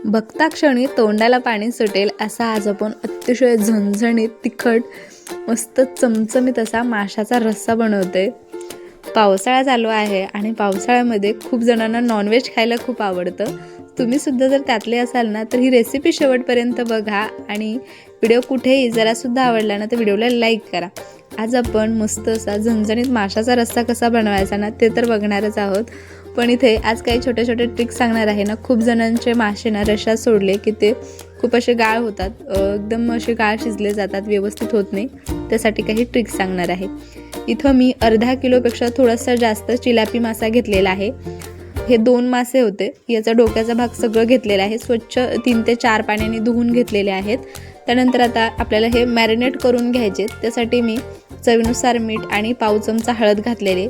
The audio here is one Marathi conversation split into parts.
बघता क्षणी तोंडाला पाणी सुटेल असा आज आपण अतिशय झणझणीत तिखट मस्त चमचमीत असा माशाचा रस्सा बनवते। पावसाळा चालू आहे आणि पावसाळ्यामध्ये खूप जणांना नॉनव्हेज खायला खूप आवडतं। तुम्ही सुद्धा जर त्यातले असाल ना तर ही रेसिपी शेवटपर्यंत बघा आणि व्हिडिओ कुठेही जरा सुद्धा आवडला ना तर व्हिडिओला लाईक करा। आज आपण मस्त असा झणझणीत माशाचा रस्सा कसा बनवायचा ना ते तर बघणारच आहोत, पण इथे आज काही छोटे छोटे ट्रिक्स सांगणार आहे ना। खूप जणांचे मासे ना रश्श्यात सोडले की ते खूप असे गाळ होतात, एकदम असे गाळ शिजले जातात, व्यवस्थित होत नाही। त्यासाठी काही ट्रिक्स सांगणार आहे। इथं मी अर्धा किलोपेक्षा थोडासा जास्त चिलापी मासा घेतलेला आहे। हे 2 मासे होते, याचा डोक्याचा भाग सगळं घेतलेला आहे, स्वच्छ 3 ते 4 पाण्याने धुवून घेतलेले आहेत। त्यानंतर आता आपल्याला हे मॅरिनेट करून घ्यायचे। त्यासाठी मी चवीनुसार मीठ आणि पाव चमचा हळद घातलेले।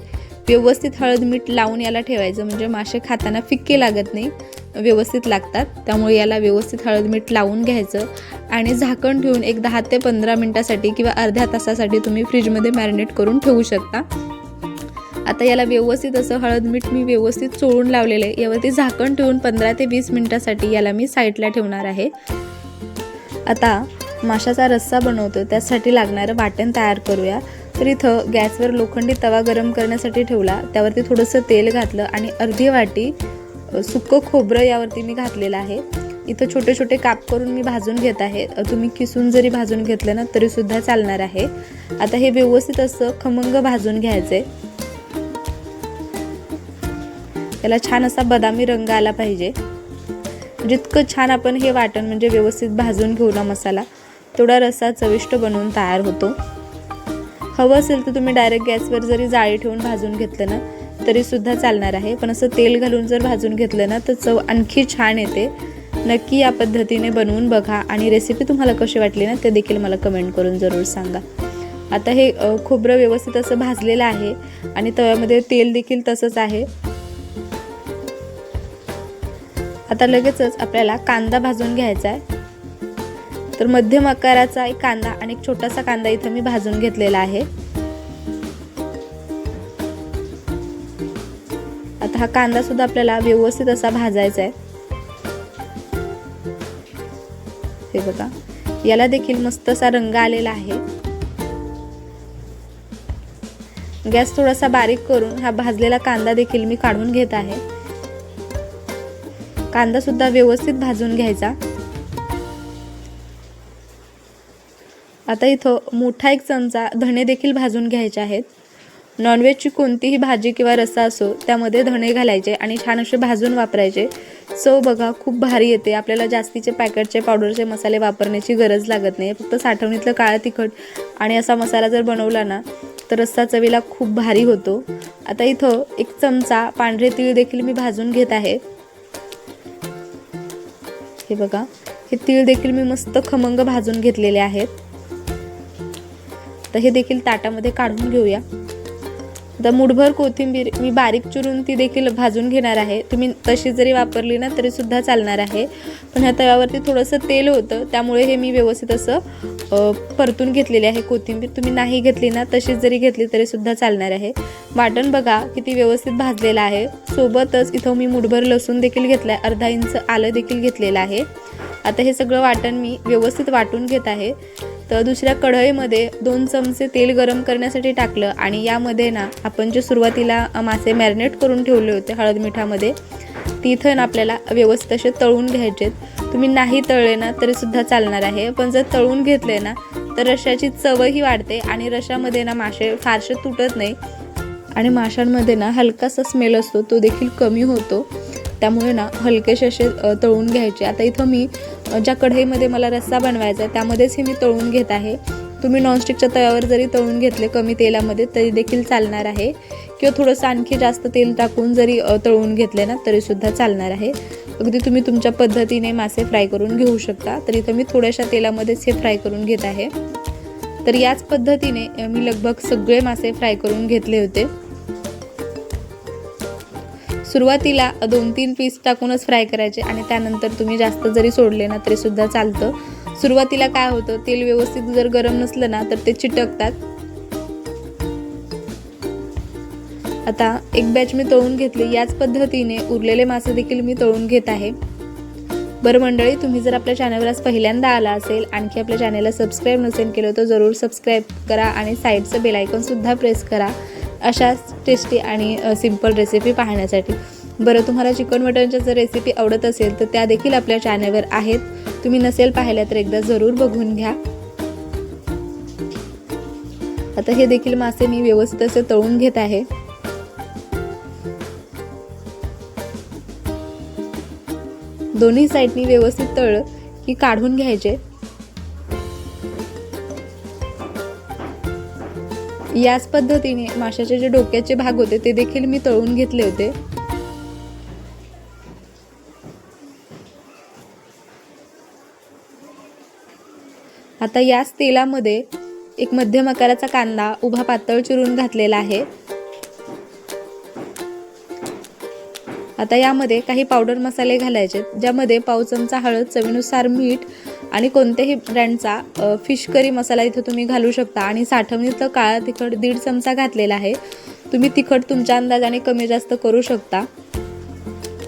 व्यवस्थित हळद मीठ लावून याला ठेवायचं, म्हणजे मासे खाताना फिक्के लागत नाही, व्यवस्थित लागतात। त्यामुळे याला व्यवस्थित हळद मीठ लावून घ्यायचं आणि झाकण ठेवून एक 10 ते 15 मिनिटासाठी किंवा अर्ध्या तासासाठी तुम्ही फ्रीजमध्ये मॅरिनेट करून ठेवू शकता। आता याला व्यवस्थित असं हळद मीठ मी व्यवस्थित चोळून लावलेले आहे। यावरती झाकण ठेवून 15 ते 20 मिनिटासाठी याला मी साईडला ठेवणार आहे। आता माशाचा रस्सा बनवतो त्यासाठी लागणारं वाटण तयार करूया। तर इथं गॅसवर लोखंडी तवा गरम करण्यासाठी ठेवला, त्यावरती थोडंसं तेल घातलं आणि अर्धी वाटी सुक्कं खोबरं यावरती मी घातलेलं आहे। इथं छोटे छोटे काप करून मी भाजून घेत आहे। तुम्ही किसून जरी भाजून घेतलं ना तरी सुद्धा चालणार आहे। आता हे व्यवस्थित असं खमंग भाजून घ्यायचे। याला छान असा बदामी रंग आला पाहिजे। जितकं छान आपण हे वाटण म्हणजे व्यवस्थित भाजून घेऊ ना मसाला, तेवढा रस्सा चविष्ट बनवून तयार होतो। हवं असेल तर तुम्ही डायरेक्ट गॅसवर जरी जाळी ठेवून भाजून घेतलं ना तरी सुद्धा चालणार आहे, पण असं तेल घालून जर भाजून घेतलं ना तर चव आणखी छान येते। नक्की या पद्धतीने बनवून बघा आणि रेसिपी तुम्हाला कशी वाटली ना ते देखील मला कमेंट करून जरूर सांगा। आता हे खोबरं व्यवस्थित असं भाजलेलं आहे आणि तव्यामध्ये तेल देखील तसंच आहे। आता लगेचच आपल्याला कांदा भाजून घ्यायचा आहे। तर मध्यम आकाराचा एक कांदा आणि एक छोटासा कांदा इथं मी भाजून घेतलेला आहे। आता हा कांदा सुद्धा आपल्याला व्यवस्थित असा भाजायचा आहे। हे बघा, याला देखील मस्त असा रंग आलेला आहे। गॅस थोडासा बारीक करून हा भाजलेला कांदा देखील मी काढून घेत आहे। कांदा सुद्धा व्यवस्थित भाजून घ्यायचा। आता इथं मोठा एक चमचा धणे देखील भाजून घ्यायचे आहेत। नॉनव्हेजची कोणतीही भाजी किंवा रस्सा असो त्यामध्ये धणे घालायचे आणि छान असे भाजून वापरायचे। चव बघा खूप भारी येते। आपल्याला जास्तीचे पॅकेटचे पावडरचे मसाले वापरण्याची गरज लागत नाही, फक्त साठवणीतलं काळं तिखट आणि असा मसाला जर बनवला ना तर रस्सा चवीला खूप भारी होतो। आता इथं 1 चमचा पांढरे तीळ देखील मी भाजून घेत आहे। हे बघा, हे तीळ देखील मी मस्त खमंग भाजून घेतलेले आहेत। तर हे देखील ताटामध्ये काढून घेऊया। आता मुठभर कोथिंबीर मी बारीक चिरून ती देखील भाजून घेणार आहे। तुम्ही तशी जरी वापरली ना तरी सुद्धा चालणार आहे, पण ह्या तव्यावरती थोडंसं तेल होतं त्यामुळे हे मी व्यवस्थित असं परतून घेतलेली आहे कोथिंबीर। तुम्ही नाही घेतली ना तशीच जरी घेतली तरी सुद्धा चालणार आहे। वाटण बघा किती व्यवस्थित भाजलेलं आहे। सोबतच इथं मी मुठभर लसूण देखील घेतलाय, अर्धा इंच आलं देखील घेतलेलं आहे। आता हे सगळं वाटण मी व्यवस्थित वाटून घेत आहे। तर दुसऱ्या कढईमध्ये 2 चमचे तेल गरम करण्यासाठी टाकलं आणि यामध्ये ना आपण जे सुरुवातीला मासे मॅरिनेट करून ठेवले होते हळद मिठामध्ये, तिथं ना आपल्याला व्यवस्थित असे तळून घ्यायचे। तुम्ही नाही तळले ना तरी सुद्धा चालणार आहे, पण जर तळून घेतले ना तर रश्श्याची चवही वाढते आणि रश्श्यामध्ये ना मासे फारसे तुटत नाही आणि माशांमध्ये ना हलकासा स्मेल असतो तो देखील कमी होतो। त्यामुळे ना हलकेसे असे तळून घ्यायचे। आता इथं मी ज्या कढईमध्ये मला रस्सा बनवायचा आहे त्यामध्येच हे मी तळून घेत आहे। तुम्ही नॉनस्टिकच्या तव्यावर जरी तळून घेतले कमी तेलामध्ये तरी देखील चालणार आहे, किंवा थोडंसं आणखी जास्त तेल टाकून जरी तळून घेतले ना तरी सुद्धा चालणार आहे। अगदी तुम्ही तुमच्या पद्धतीने मासे फ्राय करून घेऊ शकता। तर इथं मी थोड्याशा तेलामध्येच हे फ्राय करून घेत आहे। तर याच पद्धतीने मी लगभग सगळे मासे फ्राय करून घेतले होते। सुरुवातीला 2-3 पीस टाकूनच फ्राय करायचे आणि त्यानंतर तुम्ही जास्त जरी सोडले ना तरी सुद्धा चालतं। सुरुवातीला काय होतं, तेल व्यवस्थित जर गरम नसलं ना तर ते चिटकतात। आता एक बॅच मी तळून घेतली। याच पद्धतीने उरलेले मासे देखील मी तळून घेत आहे। बरं मंडळी, तुम्ही जर आपल्या चॅनलवर आज पहिल्यांदा आला असेल, आणखी आपल्या चॅनलला सबस्क्राईब नसेल केलं तर जरूर सबस्क्राईब करा आणि साईडचं बेल आयकॉनसुद्धा प्रेस करा अशाच टेस्टी आणि सिंपल रेसिपी पाहण्यासाठी. बरं, तुम्हाला चिकन मटनच्या जर रेसिपी आवडत असेल तर त्या देखील आपल्या चॅनलवर आहेत. तुम्ही नसेल पाहिल्या तर एकदा जरूर बघून घ्या. आता हे देखील मासे मी व्यवस्थित असे तळून घेत आहे. दोन्ही साईडनी व्यवस्थित तळ की काढून घ्यायचे. याच पद्धतीने माशाचे जे डोक्याचे भाग होते ते देखील मी तळून घेतले होते. आता याच तेलामध्ये एक मध्यम आकाराचा कांदा उभा पातळ चिरून घातलेला आहे. आता यामध्ये काही पावडर मसाले घालायचे, ज्यामध्ये पाव चमचा हळद, चवीनुसार मीठ आणि कोणत्याही ब्रँडचा फिश करी मसाला इथे तुम्ही घालू शकता. आणि साठवणीचं काळा तिखट 1.5 चमचा घातलेला आहे. तुम्ही तिखट तुमच्या अंदाजाने कमी जास्त करू शकता.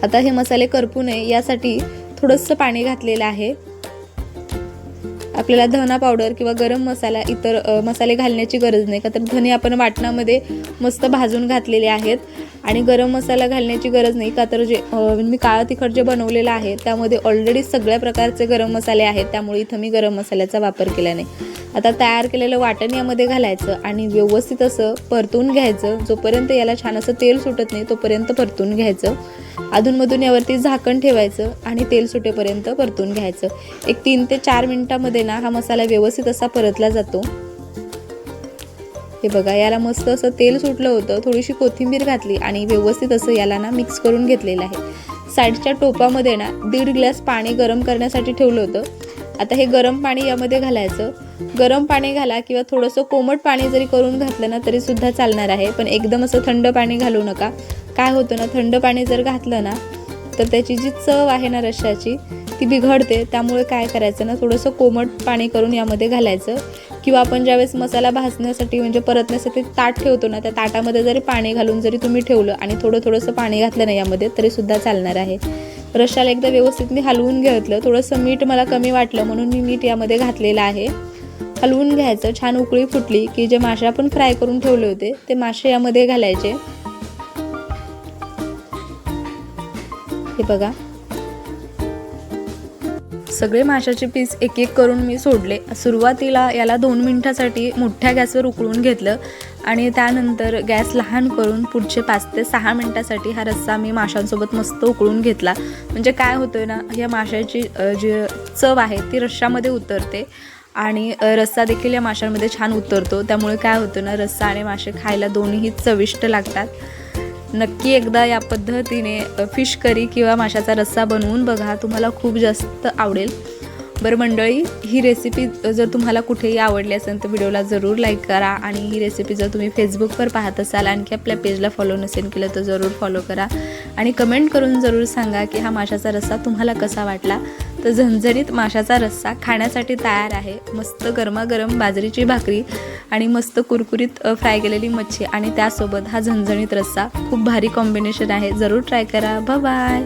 आता हे मसाले करपू नये यासाठी थोडंसं पाणी घातलेलं आहे. आपल्याला धना पावडर किंवा गरम मसाला इतर मसाले घालण्याची गरज नाही, का तर धने आपण वाटणामध्ये मस्त भाजून घातलेले आहेत आणि गरम मसाला घालण्याची गरज नाही, का तर जे मी काळा तिखट जे बनवलेलं आहे त्यामध्ये ऑलरेडी सगळ्या प्रकारचे गरम मसाले आहेत, त्यामुळे इथं मी गरम मसाल्याचा वापर केला नाही. आता तयार केलेलं वाटण यामध्ये घालायचं आणि व्यवस्थित असं परतून घ्यायचं. जोपर्यंत याला छान असं तेल सुटत नाही तोपर्यंत परतून घ्यायचं. अधूनमधून यावरती झाकण ठेवायचं आणि तेल सुटेपर्यंत परतून घ्यायचं. एक 3 ते 4 मिनिटांमध्ये ना हा मसाला व्यवस्थित असा परतला जातो. हे बघा, याला मस्त असं तेल सुटलं होतं. थोडीशी कोथिंबीर घातली आणि व्यवस्थित असं याला ना मिक्स करून घेतलेलं आहे. साईडच्या टोपामध्ये ना 1.5 ग्लास पाणी गरम करण्यासाठी ठेवलं होतं. आता हे गरम पाणी यामध्ये घालायचं. गरम पाणी घाला किंवा थोडंसं कोमट पाणी जरी करून घातलं ना तरी सुद्धा चालणार आहे, पण एकदम असं थंड पाणी घालू नका. काय होतं ना, थंड पाणी जर घातलं ना तर त्याची जी चव आहे ना रश्श्याची ती बिघडते. त्यामुळे काय करायचं ना, थोडंसं कोमट पाणी करून यामध्ये घालायचं. किंवा आपण ज्यावेळेस मसाला भाजण्यासाठी म्हणजे परतण्यासाठी ताट ठेवतो ना, त्या ताटामध्ये जरी पाणी घालून जरी तुम्ही ठेवलं आणि थोडंसं पाणी घातलं ना यामध्ये तरी सुद्धा चालणार आहे. रश्श्याला एकदा व्यवस्थित मी हलवून घेतलं. थोडंसं मीठ मला कमी वाटलं म्हणून मी मीठ यामध्ये घातलेलं आहे. हलवून घ्यायचं. छान उकळी फुटली की जे मासे आपण फ्राय करून ठेवले होते ते मासे यामध्ये घालायचे. हे बघा, सगळे माशाचे पीस एक एक करून मी सोडले. सुरुवातीला याला 2 मिनिटासाठी मोठ्या गॅसवर उकळून घेतलं आणि त्यानंतर गॅस लहान करून पुढचे 5 ते 6 मिनिटासाठी हा रस्सा मी माशांसोबत मस्त उकळून घेतला. म्हणजे काय होतं ना, या माशाची जी चव आहे ती रश्श्यामध्ये उतरते आणि रस्सा देखील या माशांमध्ये छान उतरतो. त्यामुळे काय होतं ना, रस्सा आणि मासे खायला दोन्हीही चविष्ट लागतात. नक्की एकदा या पद्धतीने फिश करी किंवा माशाचा रस्सा बनवून बघा, तुम्हाला खूप जास्त आवडेल. बरं मंडळी, ही रेसिपी जर तुम्हाला कुठेही आवडली असेल तर व्हिडिओला जरूर लाईक करा. आणि ही रेसिपी जर तुम्ही फेसबुकवर पाहत असाल, आणखी आपल्या पेजला फॉलो नसेल केलं तर जरूर फॉलो करा आणि कमेंट करून जरूर सांगा की हा माशाचा रस्सा तुम्हाला कसा वाटला. तर झणझणीत माशाचा रस्सा खाण्यासाठी तयार आहे. मस्त गरमागरम बाजरीची भाकरी आणि मस्त कुरकुरीत फ्राय केलेली मच्छी आणि त्यासोबत हा झणझणीत रस्सा खूप भारी कॉम्बिनेशन आहे. जरूर ट्राय करा. Bye bye.